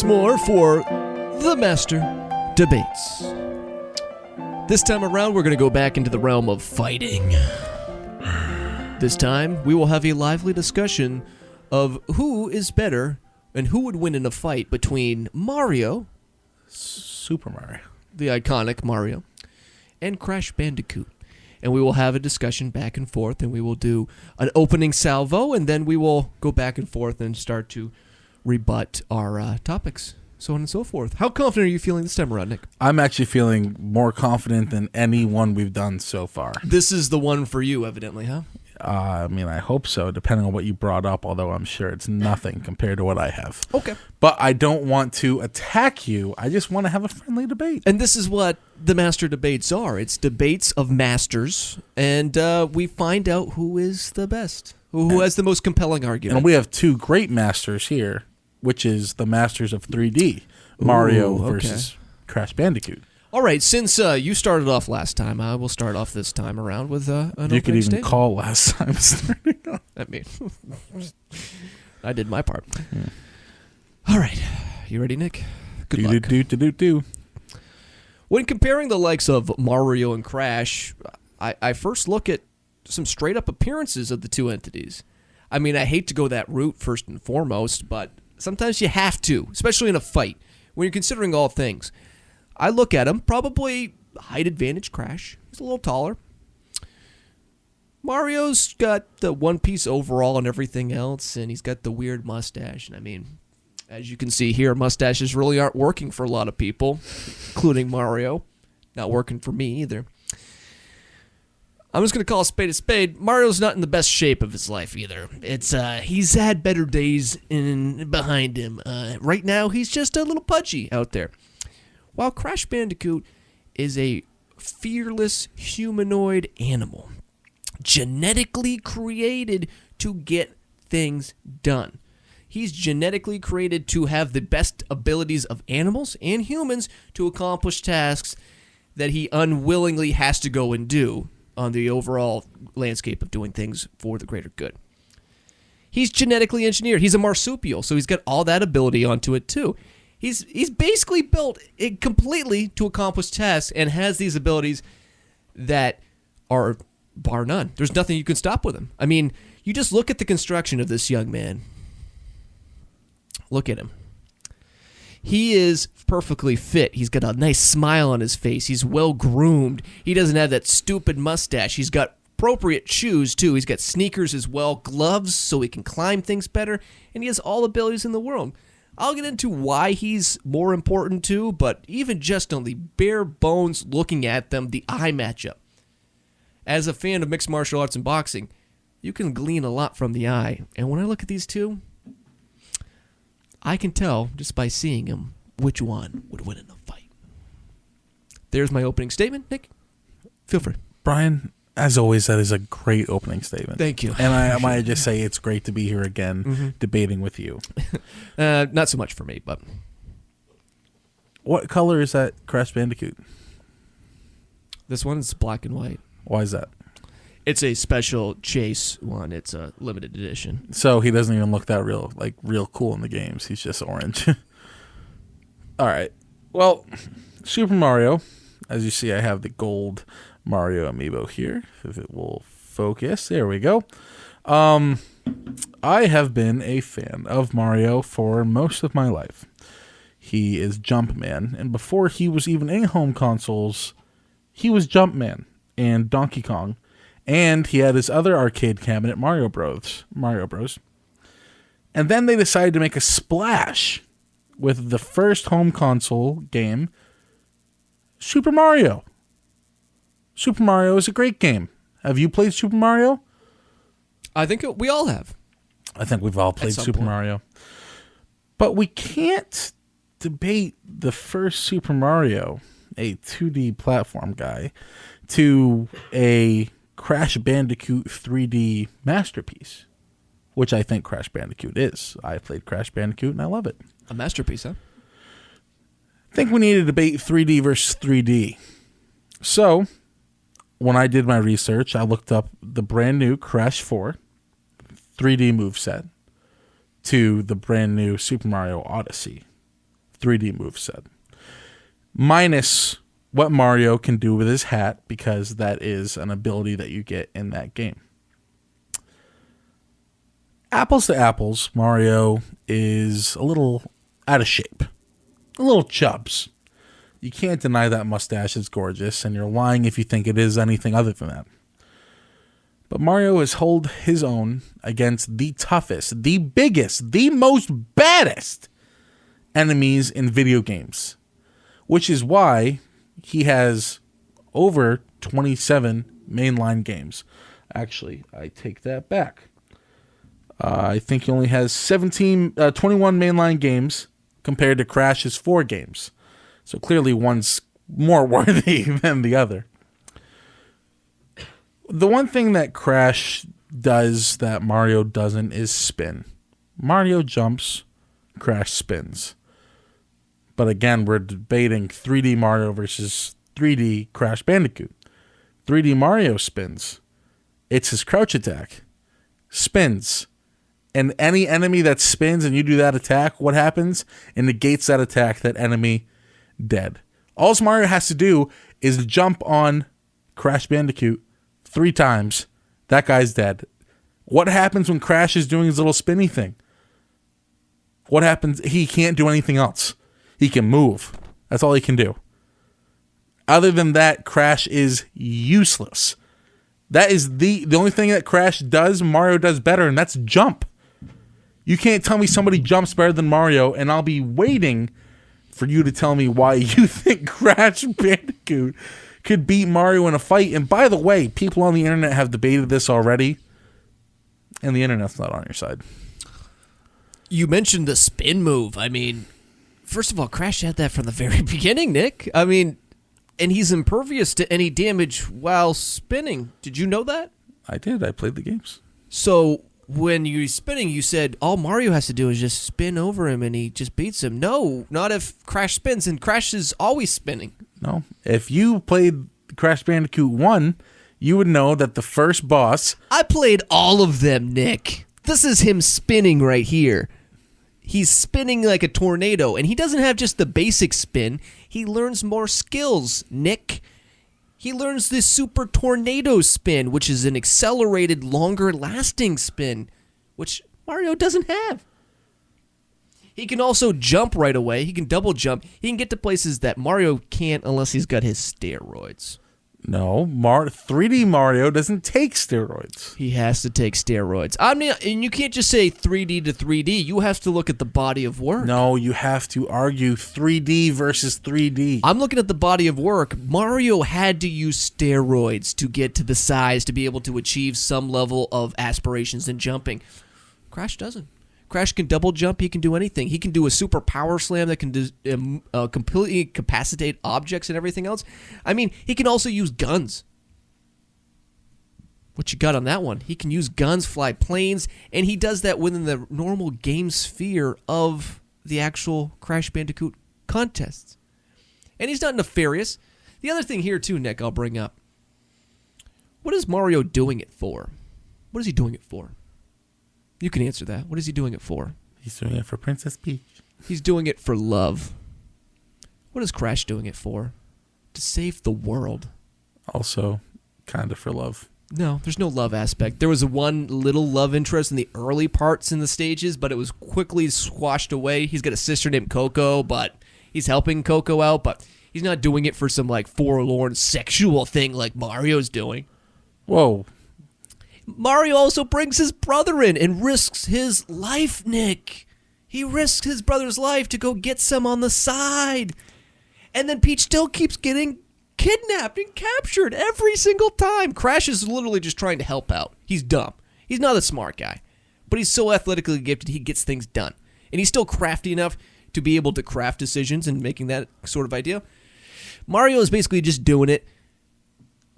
more for the Master Debates. This time around, we're going to go back into the realm of fighting. This time, we will have a lively discussion of who is better and who would win in a fight between Mario, Super Mario, the iconic Mario, and Crash Bandicoot. And we will have a discussion back and forth, and we will do an opening salvo, and then we will go back and forth and start to rebut our topics, so on and so forth. How confident are you feeling this time around, Nick? I'm actually feeling more confident than any one we've done so far. This is the one for you, evidently, huh? I mean, I hope so, depending on what you brought up, although I'm sure it's nothing compared to what I have. Okay. But I don't want to attack you. I just want to have a friendly debate. And this is what the Master Debates are. It's debates of masters, and we find out who is the best, who has the most compelling argument. And we have two great masters here, which is the masters of 3D, Mario versus Crash Bandicoot. All right, since you started off last time, I will start off this time around with an opening You could even statement. call last time starting off. I mean, I did my part. All right, you ready, Nick? Good luck. Do. When comparing the likes of Mario and Crash, I first look at some straight-up appearances of the two entities. I mean, I hate to go that route first and foremost, but sometimes you have to, especially in a fight, when you're considering all things. I look at him, probably height advantage Crash. He's a little taller. Mario's got the one-piece overall and everything else, and he's got the weird mustache. And I mean, as you can see here, mustaches really aren't working for a lot of people, including Mario. Not working for me either. I'm just going to call a spade a spade. Mario's not in the best shape of his life either. It's he's had better days behind him. Right now, he's just a little pudgy out there. While Crash Bandicoot is a fearless humanoid animal, genetically created to get things done. He's genetically created to have the best abilities of animals and humans to accomplish tasks that he unwillingly has to go and do on the overall landscape of doing things for the greater good. He's genetically engineered. He's a marsupial, so he's got all that ability onto it too. He's basically built it completely to accomplish tasks and has these abilities that are bar none. There's nothing you can stop with him. I mean, you just look at the construction of this young man. Look at him. He is perfectly fit. He's got a nice smile on his face. He's well groomed. He doesn't have that stupid mustache. He's got appropriate shoes too. He's got sneakers as well, gloves so he can climb things better, and he has all the abilities in the world. I'll get into why he's more important too, but even just on the bare bones looking at them, the eye matchup. As a fan of mixed martial arts and boxing, you can glean a lot from the eye. And when I look at these two, I can tell just by seeing them which one would win in a fight. There's my opening statement. Nick, feel free. Brian, as always, that is a great opening statement. Thank you. And I might just say it's great to be here again debating with you. Not so much for me, but... What color is that Crash Bandicoot? This one is black and white. Why is that? It's a special chase one. It's a limited edition. So he doesn't even look that real cool in the games. He's just orange. All right. Well, Super Mario. As you see, I have the gold Mario amiibo here. If it will focus. There we go. I have been a fan of Mario for most of my life. He is Jumpman. And before he was even in home consoles, he was Jumpman and Donkey Kong. And he had his other arcade cabinet, Mario Bros. And then they decided to make a splash with the first home console game, Super Mario. Super Mario is a great game. Have you played Super Mario? I think we all have. I think we've all played Super Mario. But we can't debate the first Super Mario, a 2D platform guy, to a Crash Bandicoot 3D masterpiece, which I think Crash Bandicoot is. I played Crash Bandicoot and I love it. A masterpiece, huh? I think we need to debate 3D versus 3D. So, when I did my research, I looked up the brand new Crash 4 3D moveset to the brand new Super Mario Odyssey 3D moveset. Minus what Mario can do with his hat, because that is an ability that you get in that game. Apples to apples, Mario is a little out of shape. A little chubs. You can't deny that mustache is gorgeous, and you're lying if you think it is anything other than that. But Mario has held his own against the toughest, the biggest, the most baddest enemies in video games. Which is why he has over 27 mainline games. Actually, I take that back. I think he only has 21 mainline games compared to Crash's 4 games. So clearly one's more worthy than the other. The one thing that Crash does that Mario doesn't is spin. Mario jumps, Crash spins. But again, we're debating 3D Mario versus 3D Crash Bandicoot. 3D Mario spins. It's his crouch attack. Spins. And any enemy that spins and you do that attack, what happens? It negates that attack, that enemy dead. All Mario has to do is jump on Crash Bandicoot 3 times. That guy's dead. What happens when Crash is doing his little spinny thing? What happens? He can't do anything else. He can move. That's all he can do. Other than that, Crash is useless. That is the only thing that Crash does, Mario does better, and that's jump. You can't tell me somebody jumps better than Mario, and I'll be waiting for you to tell me why you think Crash Bandicoot could beat Mario in a fight. And by the way, people on the internet have debated this already, and the internet's not on your side. You mentioned the spin move. I mean, first of all, Crash had that from the very beginning, Nick. I mean, and he's impervious to any damage while spinning. Did you know that? I did. I played the games. So when you're spinning, you said all Mario has to do is just spin over him and he just beats him. No, not if Crash spins, and Crash is always spinning. No. If you played Crash Bandicoot 1, you would know that the first boss... I played all of them, Nick. This is him spinning right here. He's spinning like a tornado, and he doesn't have just the basic spin. He learns more skills, Nick. He learns this super tornado spin, which is an accelerated, longer-lasting spin, which Mario doesn't have. He can also jump right away. He can double jump. He can get to places that Mario can't unless he's got his steroids. No, 3D Mario doesn't take steroids. He has to take steroids. I mean, and you can't just say 3D to 3D. You have to look at the body of work. No, you have to argue 3D versus 3D. I'm looking at the body of work. Mario had to use steroids to get to the size to be able to achieve some level of aspirations in jumping. Crash doesn't. Crash can double jump. He can do anything. He can do a super power slam that can completely incapacitate objects and everything else. I mean, he can also use guns. What you got on that one? He can use guns, fly planes, and he does that within the normal game sphere of the actual Crash Bandicoot contests. And he's not nefarious. The other thing here, too, Nick, I'll bring up. What is Mario doing it for? What is he doing it for? You can answer that. What is he doing it for? He's doing it for Princess Peach. He's doing it for love. What is Crash doing it for? To save the world. Also, kind of for love. No, there's no love aspect. There was one little love interest in the early parts in the stages, but it was quickly squashed away. He's got a sister named Coco, but he's helping Coco out, but he's not doing it for some like forlorn sexual thing like Mario's doing. Whoa. Mario also brings his brother in and risks his life, Nick. He risks his brother's life to go get some on the side. And then Peach still keeps getting kidnapped and captured every single time. Crash is literally just trying to help out. He's dumb. He's not a smart guy. But he's so athletically gifted, he gets things done. And he's still crafty enough to be able to craft decisions and making that sort of idea. Mario is basically just doing it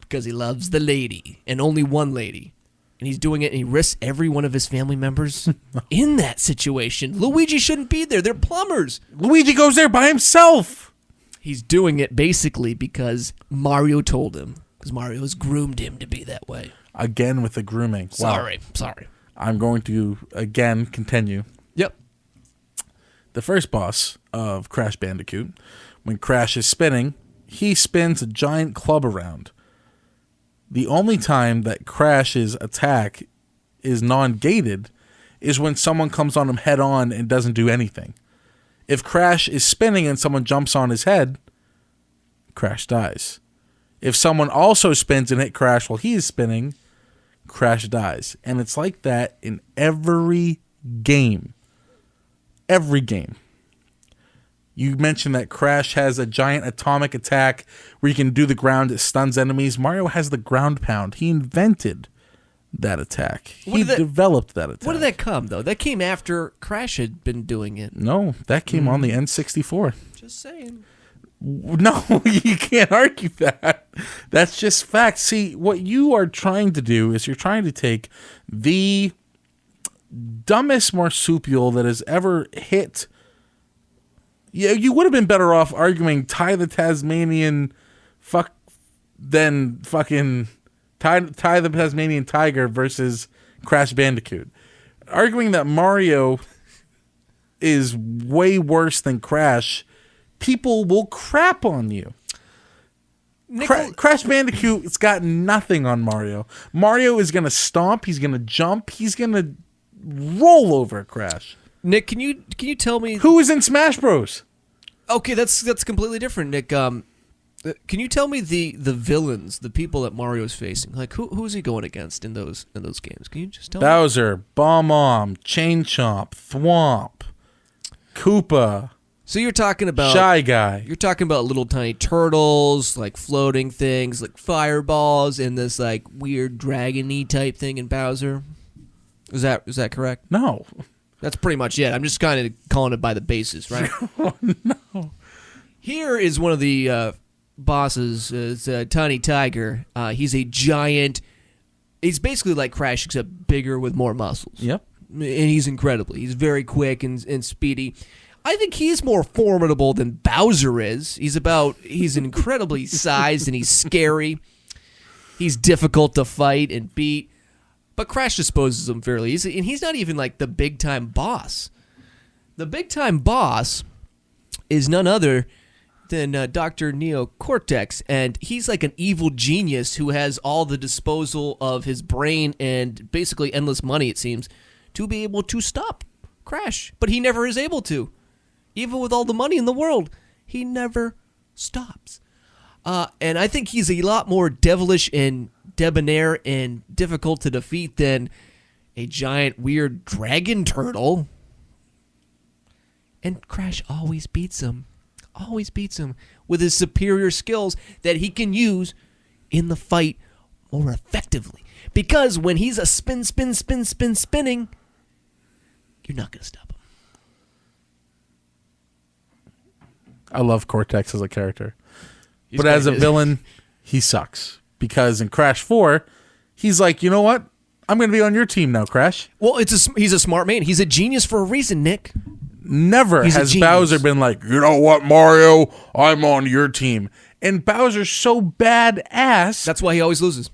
because he loves the lady, and only one lady. And he's doing it, and he risks every one of his family members in that situation. Luigi shouldn't be there. They're plumbers. Luigi goes there by himself. He's doing it basically because Mario told him. Because Mario has groomed him to be that way. Again with the grooming. Sorry. I'm going to, again, continue. Yep. The first boss, of Crash Bandicoot. When Crash is spinning, he spins a giant club around. The only time that Crash's attack is non-gated is when someone comes on him head on and doesn't do anything. If Crash is spinning and someone jumps on his head, Crash dies. If someone also spins and hit Crash while he is spinning, Crash dies. And it's like that in every game. Every game. You mentioned that Crash has a giant atomic attack where you can do the ground, it stuns enemies. Mario has the ground pound. He invented that attack. He developed that attack. Where did that come, though? That came after Crash had been doing it. No, that came on the N64. Just saying. No, you can't argue that. That's just fact. See, what you are trying to do is you're trying to take the dumbest marsupial that has ever hit. Yeah, you would have been better off arguing Ty the Tasmanian than fucking Ty the Tasmanian Tiger versus Crash Bandicoot. Arguing that Mario is way worse than Crash, people will crap on you. Crash Bandicoot, it's got nothing on Mario. Mario is going to stomp, he's going to jump, he's going to roll over Crash. Nick, can you tell me who is in Smash Bros? Okay, that's completely different, Nick. Can you tell me the villains, the people that Mario's facing? Like who's he going against in those games? Can you just tell me? Bowser, Bomb-Omb, Chain Chomp, Thwomp, Koopa. So you're talking about Shy Guy. You're talking about little tiny turtles, like floating things, like fireballs, and this like weird dragon-y type thing in Bowser. Is that correct? No. That's pretty much it. I'm just kind of calling it by the bases, right? Oh, no. Here is one of the bosses. It's a Tiny Tiger. He's a giant. He's basically like Crash, except bigger with more muscles. Yep. And he's incredible. He's very quick and speedy. I think he's more formidable than Bowser is. He's incredibly sized and he's scary. He's difficult to fight and beat. But Crash disposes him fairly easily, and he's not even like the big-time boss. The big-time boss is none other than Dr. Neo Cortex, and he's like an evil genius who has all the disposal of his brain and basically endless money, it seems, to be able to stop Crash. But he never is able to. Even with all the money in the world, he never stops. And I think he's a lot more devilish and debonair and difficult to defeat than a giant weird dragon turtle. And Crash always beats him. Always beats him with his superior skills that he can use in the fight more effectively. Because when he's a spinning, you're not going to stop him. I love Cortex as a character. But as a villain, he sucks. Because in Crash 4, he's like, you know what? I'm going to be on your team now, Crash. Well, he's a smart man. He's a genius for a reason, Nick. Never has Bowser been like, you know what, Mario? I'm on your team. And Bowser's so badass. That's why he always loses.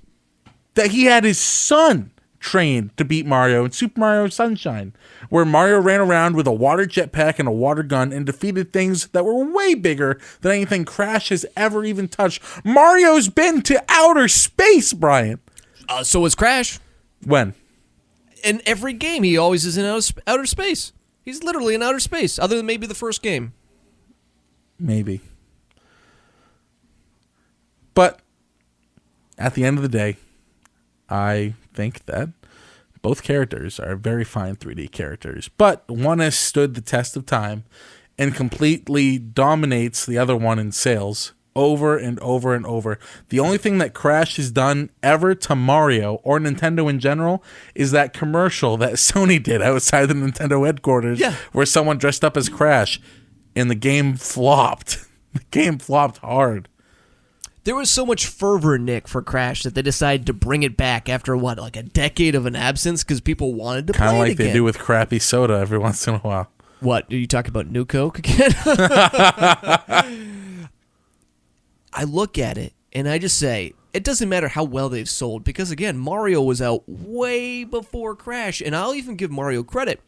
That he had his son trained to beat Mario in Super Mario Sunshine, where Mario ran around with a water jetpack and a water gun and defeated things that were way bigger than anything Crash has ever even touched. Mario's been to outer space, Brian. So is Crash. When? In every game, he always is in outer space. He's literally in outer space, other than maybe the first game. Maybe. But at the end of the day, I think that both characters are very fine 3D characters, but one has stood the test of time and completely dominates the other one in sales over and over and over. The only thing that Crash has done ever to Mario or Nintendo in general is that commercial that Sony did outside the Nintendo headquarters where someone dressed up as Crash, and the game flopped. The game flopped hard. There was so much fervor, Nick, for Crash that they decided to bring it back after, like a decade of an absence because people wanted to play it again. Kind of like they do with crappy soda every once in a while. What? Are you talking about New Coke again? I look at it, and I just say, it doesn't matter how well they've sold because, again, Mario was out way before Crash, and I'll even give Mario credit.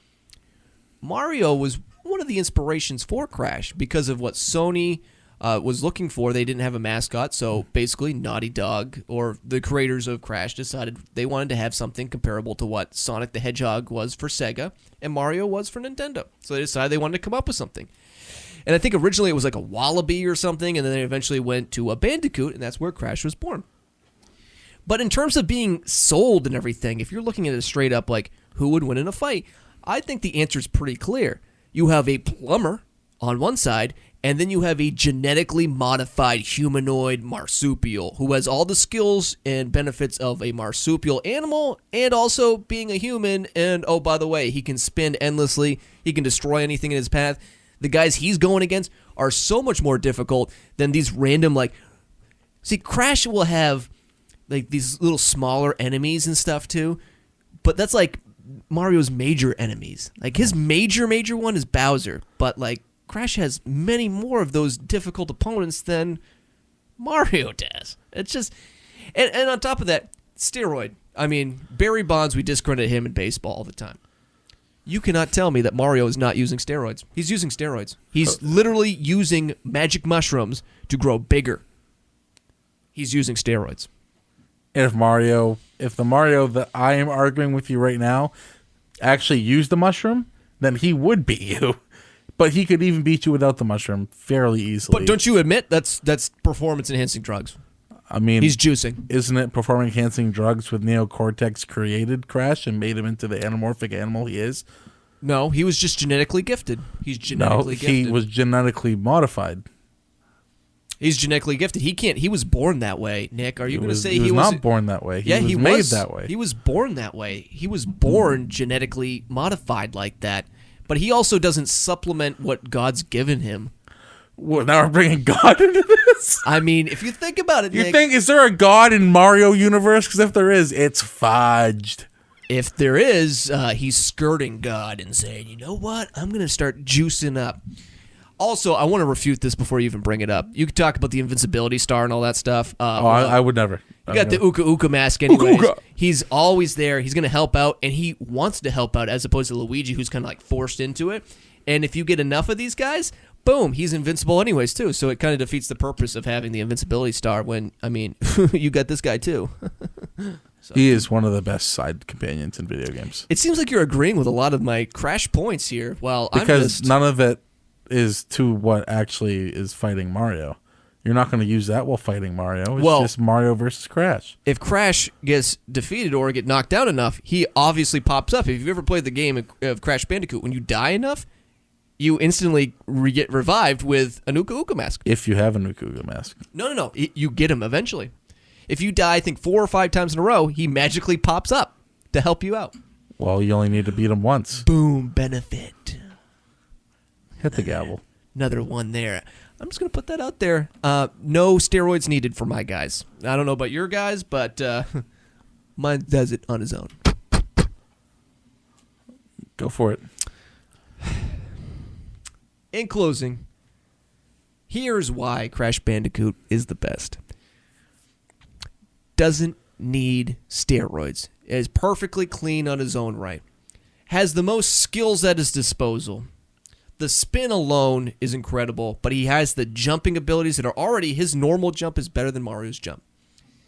Mario was one of the inspirations for Crash because of what Sony was looking for. They didn't have a mascot, so basically Naughty Dog, or the creators of Crash, decided they wanted to have something comparable to what Sonic the Hedgehog was for Sega and Mario was for Nintendo. So they decided they wanted to come up with something. And I think originally it was like a wallaby or something, and then they eventually went to a Bandicoot, and that's where Crash was born. But in terms of being sold and everything, if you're looking at it straight up like who would win in a fight, I think the answer is pretty clear. You have a plumber on one side, and then you have a genetically modified humanoid marsupial who has all the skills and benefits of a marsupial animal and also being a human. And, oh, by the way, he can spin endlessly. He can destroy anything in his path. The guys he's going against are so much more difficult than these random, like... See, Crash will have, like, these little smaller enemies and stuff, too. But that's, like, Mario's major enemies. Like, his major one is Bowser. But, like, Crash has many more of those difficult opponents than Mario does. It's just... And on top of that, steroid. I mean, Barry Bonds, we discredit him in baseball all the time. You cannot tell me that Mario is not using steroids. He's using steroids. He's literally using magic mushrooms to grow bigger. He's using steroids. And if the Mario that I am arguing with you right now actually used the mushroom, then he would beat you. But he could even beat you without the mushroom fairly easily. But don't you admit that's performance-enhancing drugs? I mean, he's juicing. Isn't it performance-enhancing drugs with Neocortex created Crash and made him into the anamorphic animal he is? No, he was just genetically gifted. He's genetically gifted. He was genetically modified. He's genetically gifted. He was born that way, Nick. Are you going to say he was not born that way? He was made that way. He was born that way. He was born genetically modified like that. But he also doesn't supplement what God's given him. Well, now we're bringing God into this? I mean, if you think about it, Nick, is there a God in Mario universe? Because if there is, it's fudged. If there is, he's skirting God and saying, you know what? I'm going to start juicing up. Also, I want to refute this before you even bring it up. You could talk about the invincibility star and all that stuff. I would never. You got the Uka Uka mask anyways. Uka Uka. He's always there. He's going to help out, and he wants to help out as opposed to Luigi, who's kind of like forced into it. And if you get enough of these guys, boom, he's invincible anyways, too. So it kind of defeats the purpose of having the invincibility star when, I mean, you got this guy, too. So. He is one of the best side companions in video games. It seems like you're agreeing with a lot of my Crash points here. Well, because none of it is to what actually is fighting Mario. You're not going to use that while fighting Mario. It's just Mario versus Crash. If Crash gets defeated or get knocked down enough, he obviously pops up. If you've ever played the game of Crash Bandicoot, when you die enough, you instantly get revived with a Uka Uka mask. If you have a Uka Uka mask. No. You get him eventually. If you die, I think 4 or 5 times in a row, he magically pops up to help you out. Well, you only need to beat him once. Boom, benefit. Hit the gavel. Another one there. I'm just going to put that out there. No steroids needed for my guys. I don't know about your guys, but mine does it on his own. Go for it. In closing, here's why Crash Bandicoot is the best. Doesn't need steroids. Is perfectly clean on his own right. Has the most skills at his disposal. The spin alone is incredible, but he has the jumping abilities that are already... His normal jump is better than Mario's jump.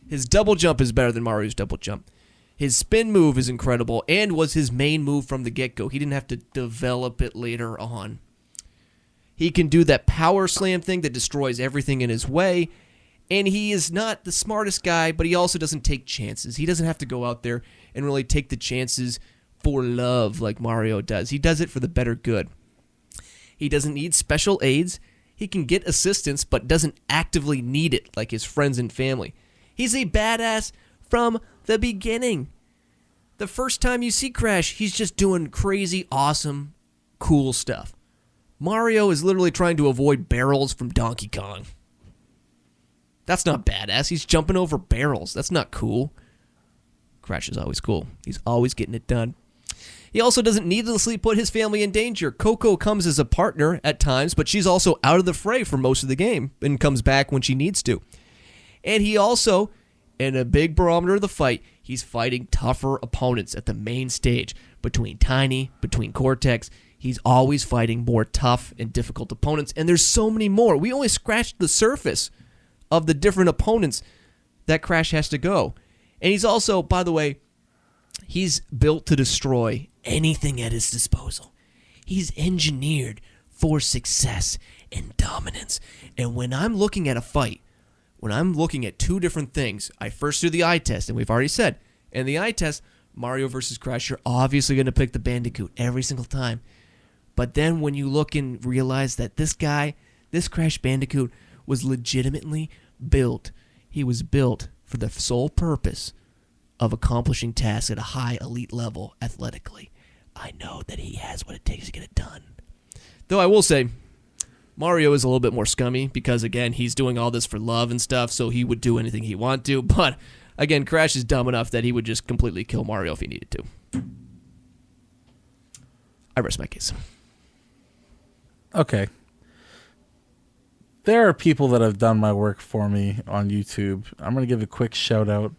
His double jump is better than Mario's double jump. His spin move is incredible and was his main move from the get-go. He didn't have to develop it later on. He can do that power slam thing that destroys everything in his way. And he is not the smartest guy, but he also doesn't take chances. He doesn't have to go out there and really take the chances for love like Mario does. He does it for the better good. He doesn't need special aids. He can get assistance, but doesn't actively need it like his friends and family. He's a badass from the beginning. The first time you see Crash, he's just doing crazy, awesome, cool stuff. Mario is literally trying to avoid barrels from Donkey Kong. That's not badass. He's jumping over barrels. That's not cool. Crash is always cool. He's always getting it done. He also doesn't needlessly put his family in danger. Coco comes as a partner at times, but she's also out of the fray for most of the game and comes back when she needs to. And he also, in a big barometer of the fight, he's fighting tougher opponents at the main stage. Between Tiny, between Cortex, He's always fighting more tough and difficult opponents, and there's so many more. We only scratched the surface of the different opponents that Crash has to go. And he's also, by the way, he's built to destroy anything at his disposal. He's engineered for success and dominance. And when I'm looking at a fight, when I'm looking at two different things, I first do the eye test, and we've already said, in the eye test, Mario versus Crash, you're obviously going to pick the Bandicoot every single time. But then when you look and realize that this Crash Bandicoot, was legitimately built. He was built for the sole purpose of accomplishing tasks at a high elite level athletically. I know that he has what it takes to get it done. Though I will say, Mario is a little bit more scummy because, again, he's doing all this for love and stuff, so he would do anything he wanted to. But, again, Crash is dumb enough that he would just completely kill Mario if he needed to. I rest my case. Okay. There are people that have done my work for me on YouTube. I'm going to give a quick shout out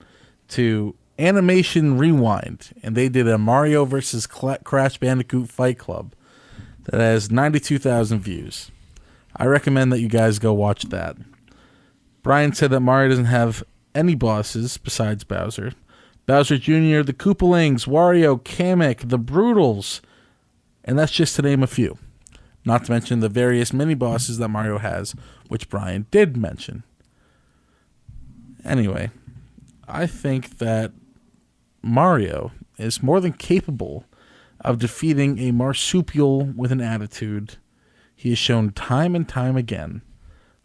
to Animation Rewind, and they did a Mario versus Crash Bandicoot Fight Club that has 92,000 views. I recommend that you guys go watch that. Brian said that Mario doesn't have any bosses besides Bowser. Bowser Jr., the Koopalings, Wario, Kamek, the Brutals, and that's just to name a few. Not to mention the various mini-bosses that Mario has, which Brian did mention. Anyway, I think that Mario is more than capable of defeating a marsupial with an attitude. He has shown time and time again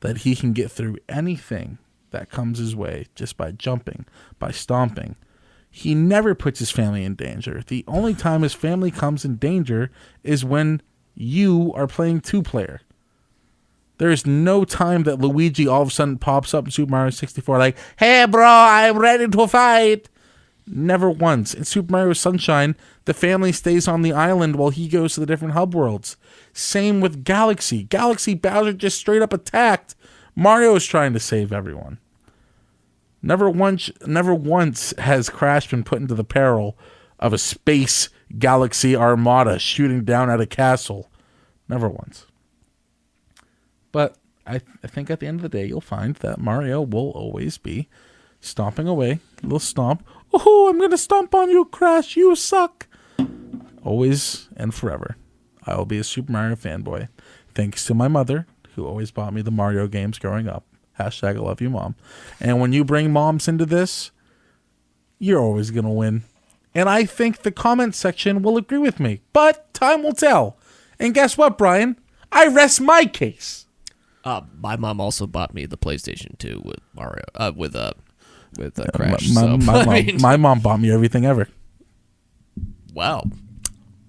that he can get through anything that comes his way just by jumping, by stomping. He never puts his family in danger. The only time his family comes in danger is when you are playing two-player. There's no time that Luigi all of a sudden pops up in Super Mario 64 like, "Hey bro, I'm ready to fight." Never once. In Super Mario Sunshine, the family stays on the island while he goes to the different hub worlds. Same with Galaxy. Galaxy, Bowser just straight up attacked. Mario is trying to save everyone. Never once has Crash been put into the peril of a space galaxy armada shooting down at a castle. Never once. But I think at the end of the day, you'll find that Mario will always be stomping away. A little stomp. "Oh, I'm going to stomp on you, Crash. You suck." Always and forever. I will be a Super Mario fanboy. Thanks to my mother, who always bought me the Mario games growing up. Hashtag I love you, Mom. And when you bring moms into this, you're always going to win. And I think the comment section will agree with me. But time will tell. And guess what, Brian? I rest my case. My mom also bought me the PlayStation 2 with Mario, with Crash. My mom bought me everything ever. Wow.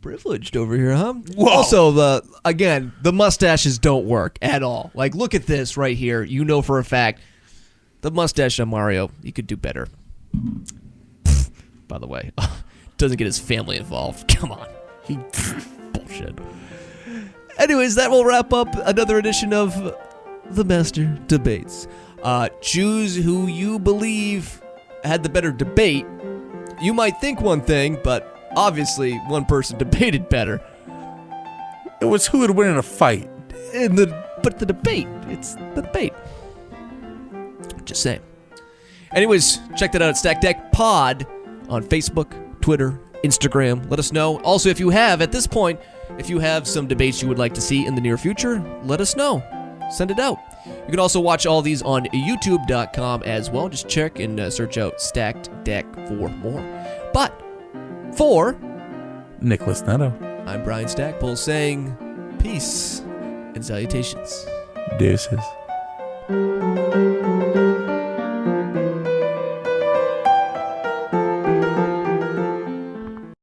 Privileged over here, huh? Whoa. Also, again, the mustaches don't work at all. Like, look at this right here. You know for a fact, the mustache on Mario, he could do better. By the way, doesn't get his family involved. Come on. Bullshit. Anyways, that will wrap up another edition of The Master Debates. Choose who you believe had the better debate. You might think one thing, but obviously one person debated better. It was who would win in a fight. But the debate, it's the debate. Just saying. Anyways, check that out at Stack Deck Pod on Facebook, Twitter, Instagram. Let us know. Also, if you have, at this point, if you have some debates you would like to see in the near future, let us know. Send it out. You can also watch all these on YouTube.com as well. Just check and search out Stacked Deck for more. But for Nicholas Netto, I'm Brian Stackpole saying peace and salutations. Deuces.